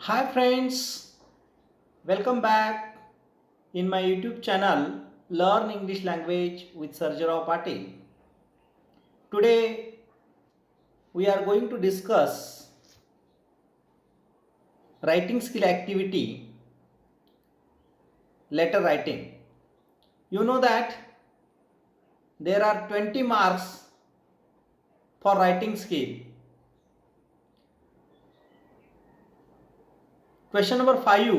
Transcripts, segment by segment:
Hi friends, welcome back in my YouTube channel Learn English Language with Sarjarao Patil. Today we are going to discuss writing skill activity, letter writing. You know that there are 20 marks for writing skill. Question number 5,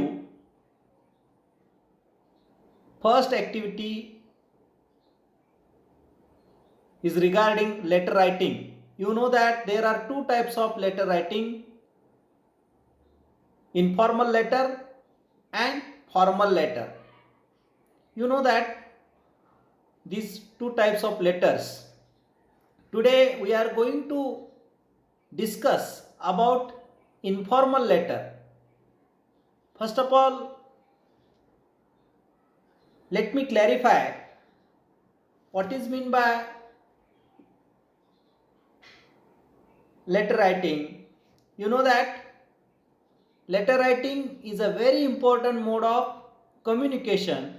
first activity is regarding letter writing. You know that there are two types of letter writing, informal letter and formal letter. You know that these two types of letters. Today we are going to discuss about informal letter. First of all, let me clarify what is meant by letter writing. You know that letter writing is a very important mode of communication.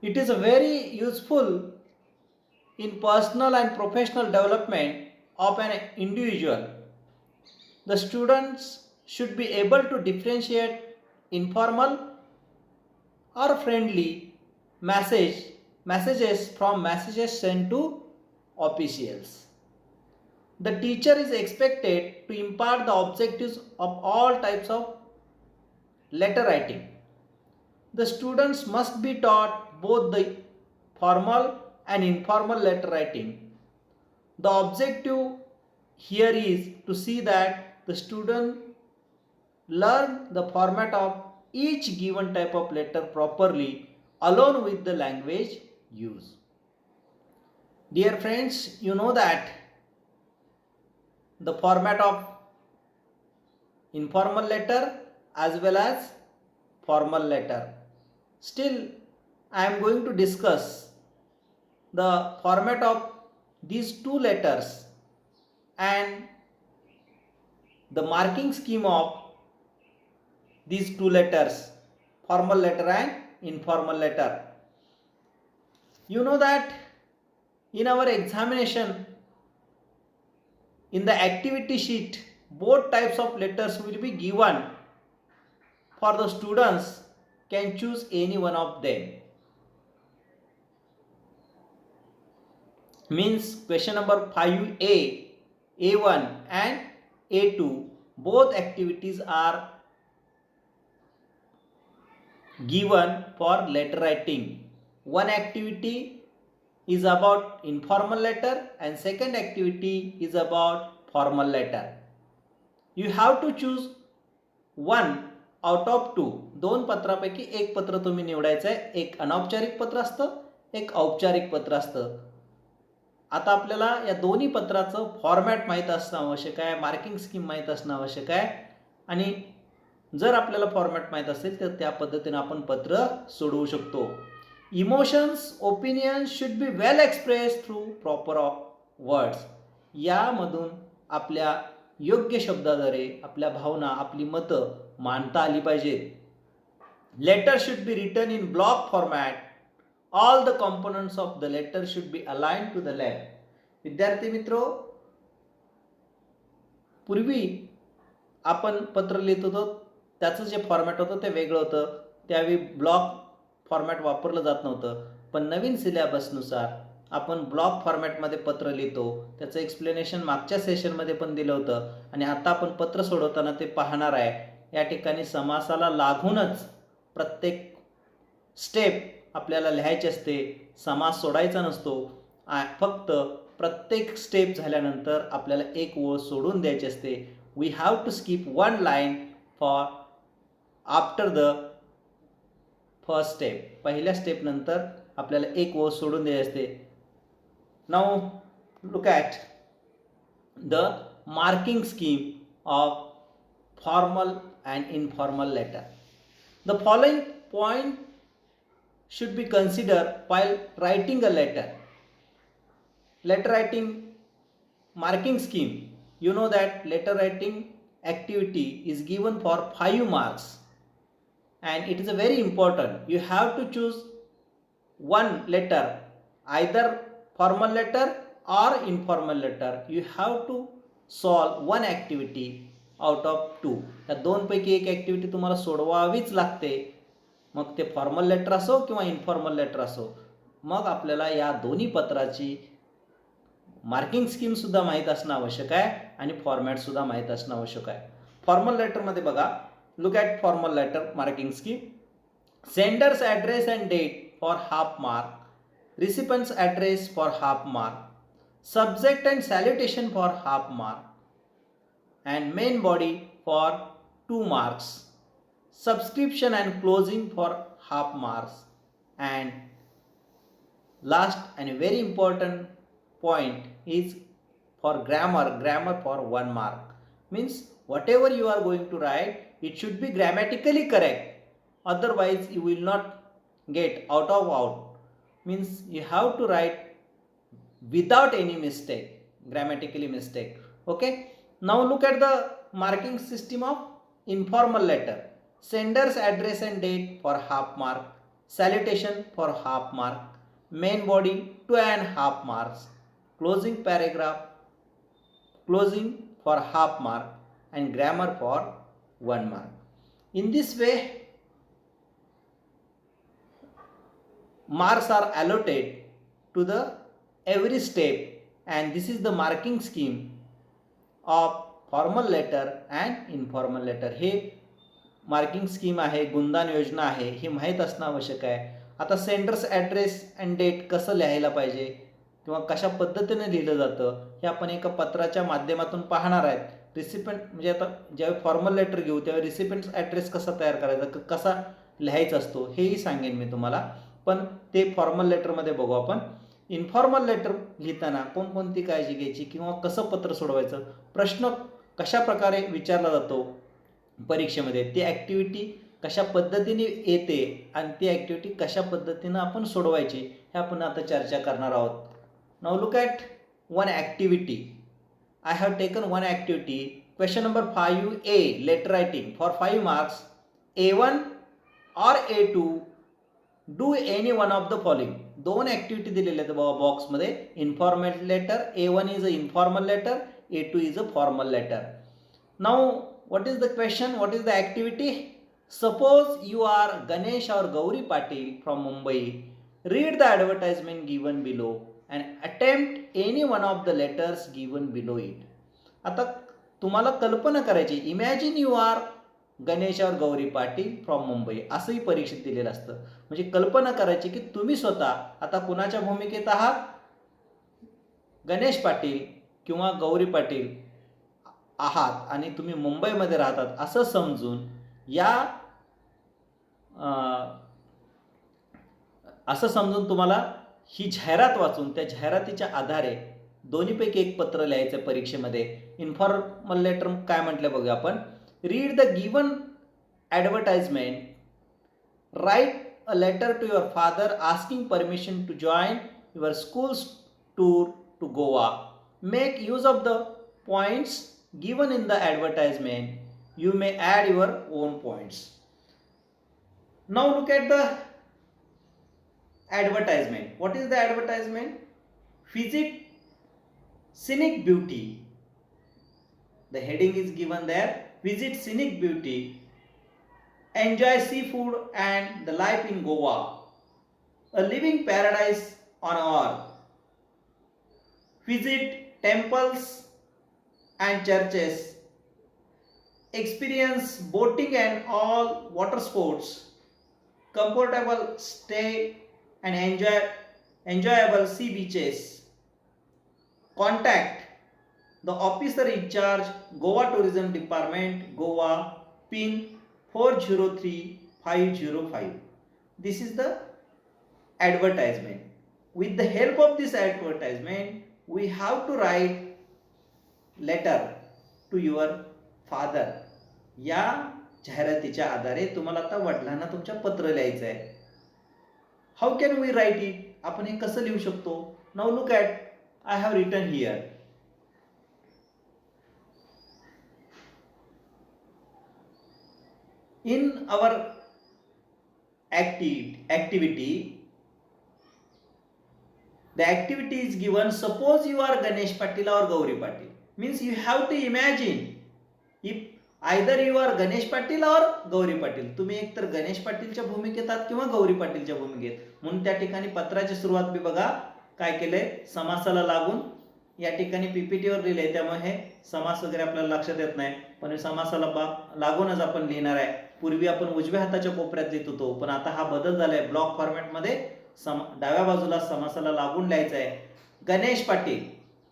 It is very useful in personal and professional development of an individual. The students should be able to differentiate informal or friendly messages from messages sent to officials. The teacher is expected to impart the objectives of all types of letter writing. The students must be taught both the formal and informal letter writing. The objective here is to see that the student learn the format of each given type of letter properly along with the language used. Dear friends, you know that the format of informal letter as well as formal letter. Still, I am going to discuss the format of these two letters and the marking scheme of these two letters, formal letter and informal letter. You know that in our examination, in the activity sheet, both types of letters will be given for the students can choose any one of them. Means question number 5A, A1 and A2, both activities are given for letter writing. One activity is about informal letter and second activity is about formal letter. You have to choose one out of two. दोन पत्रापैकी एक पत्र तुम्ही निवडायचं आहे. एक अनौपचारिक पत्र असतं, एक औपचारिक पत्र असतं. आता आपल्याला या दोन्ही पत्राचं फॉर्मॅट माहीत असणं आवश्यक आहे, मार्किंग स्कीम माहीत असणं आवश्यक आहे आणि जर आपल्याला फॉर्मॅट माहीत असेल तर त्या पद्धतीने आपण पत्र सोडवू शकतो. Emotions, opinions should be well express through proper words. यामधून आपल्या योग्य शब्दाद्वारे आपल्या भावना, आपली मतं मांडता आली पाहिजेत. Letter should be written in block format. All the components of the letter should be align to the left. विद्यार्थी मित्रो, पूर्वी आपण पत्र लिहित होतो त्याचं जे फॉर्मॅट होतं ते वेगळं होतं. त्यावेळी ब्लॉक फॉर्मॅट वापरलं जात नव्हतं. पण नवीन सिलेबसनुसार आपण ब्लॉक फॉर्मॅटमध्ये पत्र लिहितो. त्याचं एक्सप्लेनेशन मागच्या सेशनमध्ये पण दिलं होतं आणि आता आपण पत्र सोडवताना ते पाहणार आहे. या ठिकाणी समासाला लागूनच प्रत्येक स्टेप आपल्याला लिहायची असते. समास सोडायचा नसतो. फक्त प्रत्येक स्टेप झाल्यानंतर आपल्याला एक ओळ सोडून द्यायची असते. We have to skip one line for after the first step. पहिल्या स्टेपनंतर आपल्याला एक ओळ सोडून द्यायची असते. Now look at the marking scheme of formal and informal letter. The following point should be considered while writing a letter. Letter writing marking scheme. You know that letter writing activity is given for 5 marks, and it is a very important. You have to choose one letter, either formal letter or informal letter. You have to solve one activity out of 2. या दोनपैकी एक activity तुम्हाला सोडवावीच लागते, मग ते formal letter असो किंवा informal letter असो. मग आपल्याला या दोन्ही पत्राची मार्किंग स्कीमसुद्धा माहीत असणं आवश्यक आहे आणि फॉर्मॅटसुद्धा माहीत असणं आवश्यक आहे. फॉर्मल लेटरमध्ये बघा, look at formal letter marking scheme. Sender's address and date for half mark, recipient's address for half mark, subject and salutation for half mark, and main body for 2 marks, subscription and closing for half marks, and last and very important point is for grammar for 1 mark. Means whatever you are going to write, it should be grammatically correct, otherwise you will not get out of out. Means you have to write without any mistake, grammatically mistake. Okay, now look at the marking system of informal letter. Sender's address and date for half mark, salutation for half mark, main body 2.5 marks, closing paragraph closing for half mark, and grammar for 1 mark. In this way marks are allotted to the every step, and this is the marking scheme of formal letter and informal letter. हे marking scheme आहे, गुणदान योजना आहे, हे माहीत असणं आवश्यक आहे. आता सेंडर्स ॲड्रेस अँड डेट कसं लिहायला पाहिजे किंवा कशा पद्धतीने लिहिलं जातं हे आपण एका पत्राच्या माध्यमातून पाहणार आहेत. रिसिपेंट म्हणजे आता ज्यावेळी फॉर्मल लेटर घेऊ त्यावेळी रिसिपेंट्स ॲड्रेस कसा तयार करायचा, कसा लिहायचा असतो हेही सांगेन मी तुम्हाला, पण ते फॉर्मल लेटरमध्ये बघू आपण. इन्फॉर्मल लेटर लिहिताना कोणकोणती काळजी घ्यायची किंवा कसं पत्र सोडवायचं, प्रश्न कशा प्रकारे विचारला जातो परीक्षेमध्ये, ती ॲक्टिव्हिटी कशा पद्धतीने येते आणि ती ॲक्टिव्हिटी कशा पद्धतीनं आपण सोडवायची हे आपण आता चर्चा करणार आहोत. Now look at one activity. I have taken one activity. Question number 5A, letter writing for 5 marks. A1 or A2, do any one of the following. 2 activity दिलेल्या आहेत बाबा बॉक्समध्ये. Informal letter, A1 is a informal letter, A2 is a formal letter. Now what is the question, what is the activity? Suppose you are Ganesh or Gauri Patil from Mumbai. Read the advertisement given below and attempt any one of the letters given below it. आता तुम्हाला कल्पना करायची, imagine you R Ganesh और Gauri Patil from Mumbai, असंही परीक्षेत दिलेलं असतं. म्हणजे कल्पना करायची की तुम्ही स्वतः आता कुणाच्या भूमिकेत आहात, गणेश पाटील किंवा गौरी पाटील आहात आणि तुम्ही मुंबईमध्ये राहतात असं समजून असं समजून तुम्हाला ही जाहिरात वाचून त्या जाहिरातीच्या आधारे दोन्हीपैकी एक पत्र लिहायचं परीक्षेमध्ये. इन्फॉर्मल लेटर काय म्हटलं बघा आपण. Read the given advertisement, write a letter to your father asking permission to join your school's tour to Goa. Make use of the points given in the advertisement. You may add your own points. Now look at the advertisement. What is the advertisement? Visit Scenic Beauty. The heading is given there. Visit Scenic Beauty. Enjoy seafood and the life in Goa. A living paradise on earth. Visit temples and churches, experience boating and all water sports, comfortable stay and enjoyable sea beaches. Contact the officer in charge, Goa Tourism Department, Goa, PIN 403505. This is the advertisement. With the help of this advertisement, we have to write letter to your father. या जाहिरातीच्या आधारे तुम्हाला आता वडिलांना तुमच्या पत्र लिहायचं आहे. How can we write it, आपण हे कसं लिहू शकतो. Now look at, I have written here. In our activity, the activity is given, suppose you are Ganesh Patil or Gauri Patil, means you have to imagine if either you are Ganesh Patil or Gauri Patil. तुम्ही एकतर गणेश पाटीलच्या भूमिकेत आहात किंवा गौरी पाटीलच्या भूमिकेत. म्हणून त्या ठिकाणी पत्राची सुरुवात मी बघा काय केलंय, समासाला लागून या ठिकाणी पीपीटीवर लिहिलंय, त्यामुळे हे समास वगैरे आपल्याला लक्षात येत नाही, पण समासाला लागूनच आपण लिहिणार आहे. पूर्वी आपण उजव्या हाताच्या कोपऱ्यात लिहित होतो, पण आता हा बदल झालाय, ब्लॉक फॉर्मॅटमध्ये डाव्या बाजूला समासाला लागून लिहायचं आहे गणेश पाटील,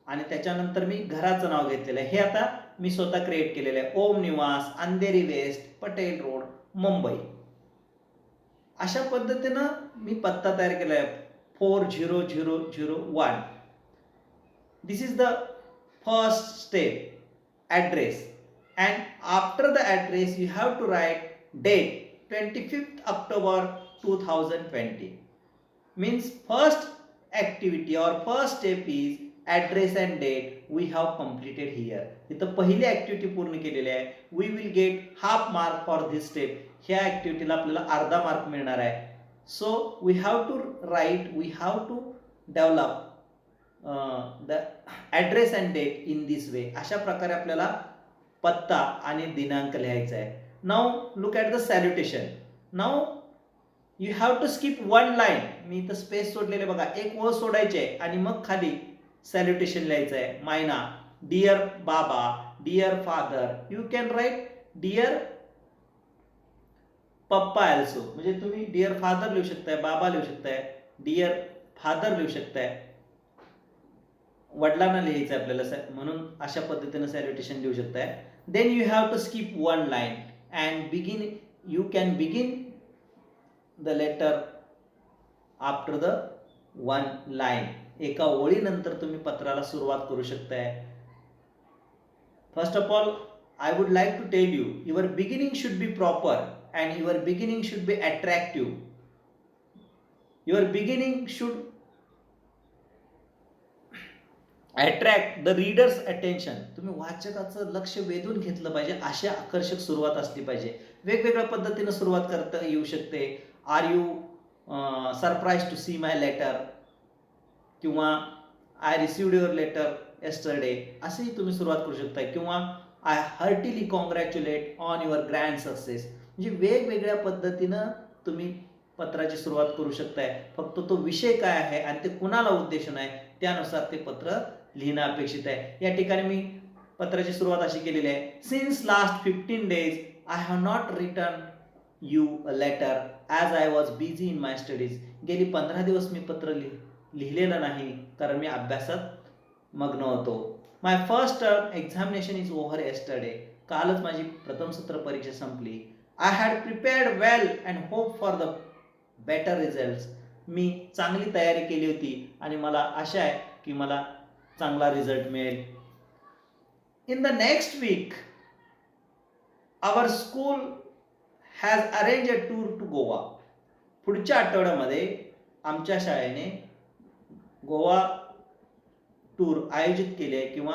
आणि त्याच्यानंतर मी घराचं नाव घेतलेलं आहे. हे आता मी स्वतः क्रिएट केलेलं आहे, ओम निवास, अंधेरी वेस्ट, पटेल रोड, मुंबई. अशा पद्धतीनं मी पत्ता तयार केला आहे, 40001. This is the first step, address, and after the address you have to write date 25th October 2020. Means first activity or first step is address and date we have completed here. इथं पहिली activity पूर्ण केलेली आहे. We will get half mark for this step. ह्या ऍक्टिव्हिटीला आपल्याला अर्धा mark मिळणार आहे. So we have to write, we have to develop the address and date in this way. अशा प्रकारे आपल्याला पत्ता आणि दिनांक लिहायचा आहे. Now look at the salutation. Now you have to skip one line. मी इथं स्पेस सोडलेले बघा, एक ओळ सोडायची आहे आणि मग खाली सॅल्युटेशन लिहायचं आहे. मायना, डिअर बाबा, dear father, you can write dear papa also, म्हणजे तुम्ही डिअर फादर लिहू शकताय, बाबा लिहू शकताय, डिअर फादर लिहू शकताय, वडिलांना लिहायचं आहे आपल्याला, म्हणून अशा पद्धतीने सॅल्युटेशन लिहू शकताय. Then you have to skip one line and begin, you can begin the letter after the one line. एका ओळीनंतर तुम्ही पत्राला सुरुवात करू शकताय. First of all I would like to tell you, your beginning should be proper and your beginning should be attractive. Your beginning should attract the reader's attention. तुम्ही वाचकाचं लक्ष वेधून घेतलं पाहिजे, अशी आकर्षक सुरुवात असली पाहिजे. वेगवेगळ्या पद्धतीने सुरुवात करता येऊ शकते. Are you surprise to see my letter, किंवा I received your letter yesterday, असेही तुम्ही सुरुवात करू शकता, किंवा I heartily congratulate on your grand success. म्हणजे वेगवेगळ्या पद्धतीनं तुम्ही पत्राची सुरुवात करू शकताय. फक्त तो विषय काय आहे आणि ते कुणाला उद्देशून आहे त्यानुसार ते पत्र लिहिणं अपेक्षित आहे. या ठिकाणी मी पत्राची सुरुवात अशी केलेली आहे, since last 15 days I have not written you a letter as I was busy in my studies. गेली 15 दिवस मी पत्र लिहिलेलं नाही कारण मी अभ्यासात मग्न होतो. My first term examination is over yesterday. कालच माझी प्रथम सत्र परीक्षा संपली. I had prepared well and hope for the better results. मी चांगली तयारी केली होती आणि मला आशा आहे की मला चांगला रिझल्ट मिळेल. In the next week our school has arrange a tour to Goa. पुढच्या आठवड्यामध्ये आमच्या शाळेने गोवा टूर आयोजित केले आहे, किंवा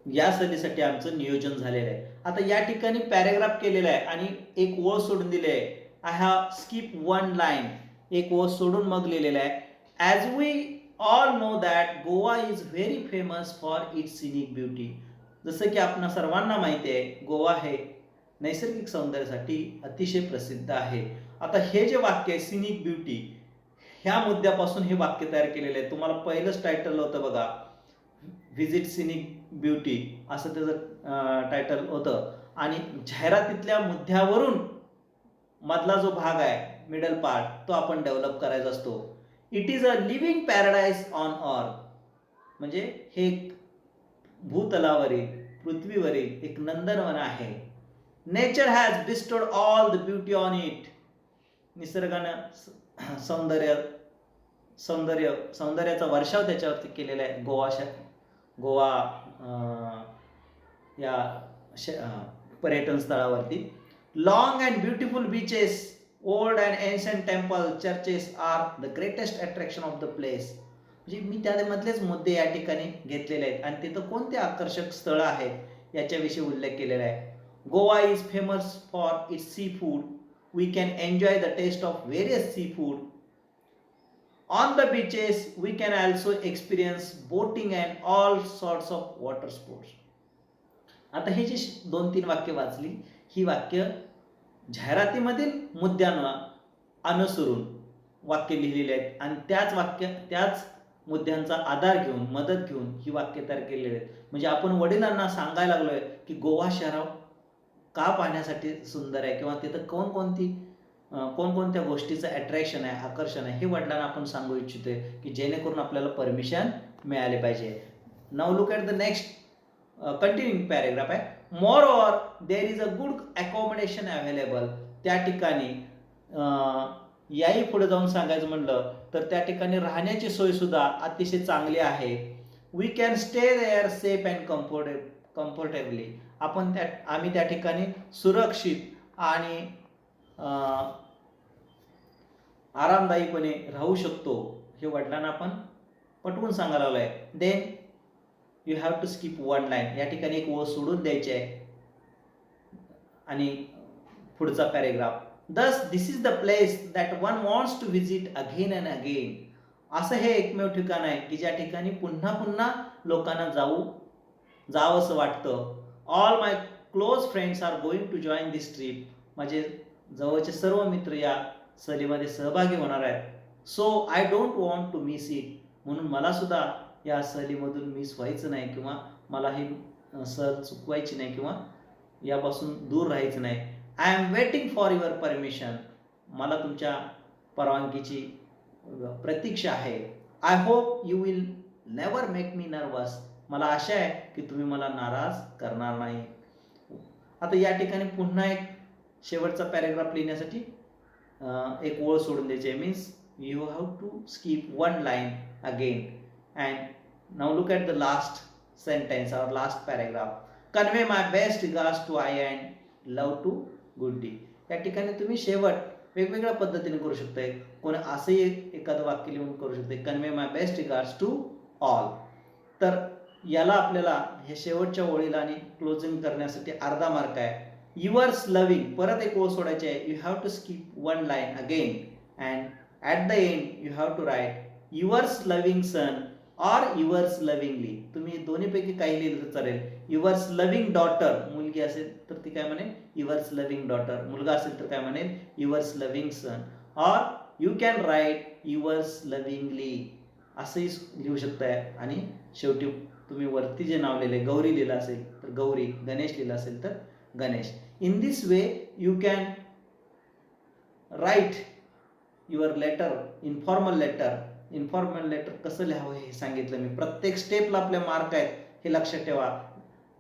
या सहलीसाठी आमचं नियोजन झालेलं आहे. आता या ठिकाणी पॅरेग्राफ केलेला आहे आणि एक ओळ सोडून दिले आहे. I have skip one line, एक ओळ सोडून मग लिहिलेलं आहे. As we all know that Goa is very famous for its scenic beauty. जसं की आपणा सर्वांना माहिती आहे, गोवा हे नैसर्गिक सौंदर्यासाठी अतिशय प्रसिद्ध आहे. आता हे जे वाक्य आहे सिनिक ब्युटी, ह्या मुद्द्यापासून हे वाक्य तयार केलेलं आहे. तुम्हाला पहिलंच टायटल होतं बघा, व्हिजिट सिनिक ब्युटी असं त्याचं टायटल होतं, आणि जाहिरातीतल्या मुद्द्यावरून मधला जो भाग आहे मिडल पार्ट तो आपण डेव्हलप करायचा असतो. It is a living paradise on earth. म्हणजे हे भूतलावरील, पृथ्वीवरील एक नंदनवन आहे. Nature has bestowed all the beauty on it. निसर्गानं सौंदर्याचा वर्षाव त्याच्यावरती केलेला आहे गोवा या पर्यटन स्थळावरती. Long and beautiful beaches, old and ancient temple, churches are the greatest attraction of the place. म्हणजे मी त्यामधलेच मुद्दे या ठिकाणी घेतलेले आहेत आणि तिथं कोणते आकर्षक स्थळं आहेत याच्याविषयी उल्लेख केलेला आहे. Goa is famous for its sea food. We can enjoy the taste of various sea food. On the beaches we can also experience boating and all sorts of water sports. आता ही जी 2-3 वाक्य वाचली, ही वाक्य जाहिरातीमधील मुद्द्यांना अनुसरून वाक्य लिहिलेली आहेत आणि त्याच मुद्द्यांचा आधार घेऊन, मदत घेऊन ही वाक्य तयार केलेली आहेत. म्हणजे आपण वडिलांना सांगायला लागलोय की गोवा शहर का पाहण्यासाठी सुंदर आहे किंवा तिथं कोणकोणत्या गोष्टीचं अट्रॅक्शन आहे, आकर्षण आहे, हे वडिलांना आपण सांगू इच्छितोय की जेणेकरून आपल्याला परमिशन मिळाले पाहिजे. Now look at the next continuing paragraph आहे. Moreover there is a good accommodation available. त्या ठिकाणी याही पुढे जाऊन सांगायचं म्हणलं तर त्या ठिकाणी राहण्याची सोय सुद्धा अतिशय चांगली आहे. We can stay there safe and comfortably. आम्ही त्या ठिकाणी सुरक्षित आणि आरामदायीपणे राहू शकतो, हे वडिलांना आपण पटवून सांगायला लागलोय. Then you have to skip one line. या ठिकाणी एक ओळ सोडून द्यायची आहे आणि पुढचा paragraph. Thus this is the place that one wants to visit again and again. असं हे एकमेव ठिकाण आहे की ज्या ठिकाणी पुन्हा पुन्हा लोकांना जावंसं वाटतं. All my close friends are going to join this trip. माझे जवळचे सर्व मित्र या सहलीमध्ये सहभागी होणार आहेत. So I don't want to miss it. म्हणून मला सुद्धा या सहलीमधून मिस व्हायचं नाही किंवा मला ही सहल चुकवायची नाही किंवा यापासून दूर राहायचं नाही. I am waiting for your permission. मला तुमच्या परवानगीची प्रतीक्षा आहे. I hope you will never make me nervous. मला आशा आहे की तुम्ही मला नाराज करणार नाही. आता या ठिकाणी पुन्हा एक शेवटचा पॅरेग्राफ लिहिण्यासाठी एक ओळ सोडून द्यायची. Means you have to skip one line again. And now look at the last sentence और last paragraph. Convey my best regards to Aai and love to Guddi. या ठिकाणी तुम्ही शेवट वेगवेगळ्या पद्धतीने करू शकताय. कोणी असंही एखादं वाक्य लिहून करू शकते, convey my best regards to all. तर याला आपल्याला हे शेवटच्या ओळीला आणि क्लोजिंग करण्यासाठी अर्धा मार्क आहे. युअर्स लव्हिंग, परत एक ओळ सोडायची आहे. You have to skip one line again and at the end you have to write yours loving son or yours lovingly. तुम्ही दोन्हीपैकी काही लिहिलं तर चालेल. युअर्स लव्हिंग डॉटर, मुलगी असेल तर ती काय म्हणेल युअर्स लव्हिंग डॉटर. मुलगा असेल तर काय म्हणेल yours loving son. Or you can write yours lovingly असंही लिहू शकताय. आणि शेवटी तुम्ही वरती जे नाव लिहिले, गौरी लिहिलं असेल तर गौरी, गणेश लिहिलं असेल तर Ganesh. In this way you can write your letter, informal letter. Informal letter कसं लिहावं हे सांगितलं मी. प्रत्येक स्टेपला आपल्या मार्क आहेत हे लक्षात ठेवा.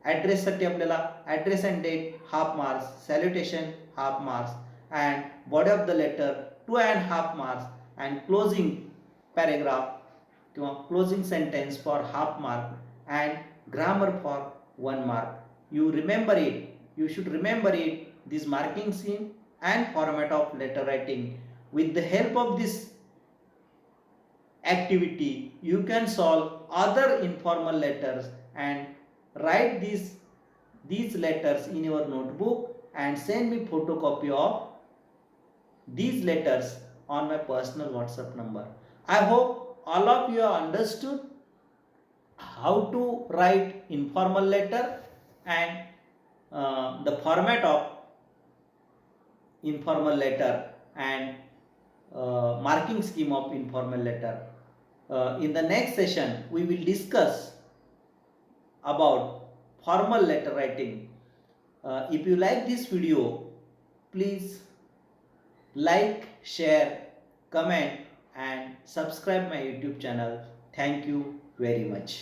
ॲड्रेससाठी आपल्याला address and date half marks, salutation half marks, and body of the letter 2.5 marks, and closing paragraph किंवा closing sentence for half mark, and grammar for 1 mark. You remember it, you should remember it, this marking scheme and format of letter writing. With the help of this activity you can solve other informal letters and write these letters in your notebook and send me photocopy of these letters on my personal WhatsApp number. I hope all of you have understood how to write informal letter and the format of informal letter and marking scheme of informal letter. In the next session we will discuss about formal letter writing. If you like this video, please like, share, comment and subscribe my YouTube channel. Thank you very much.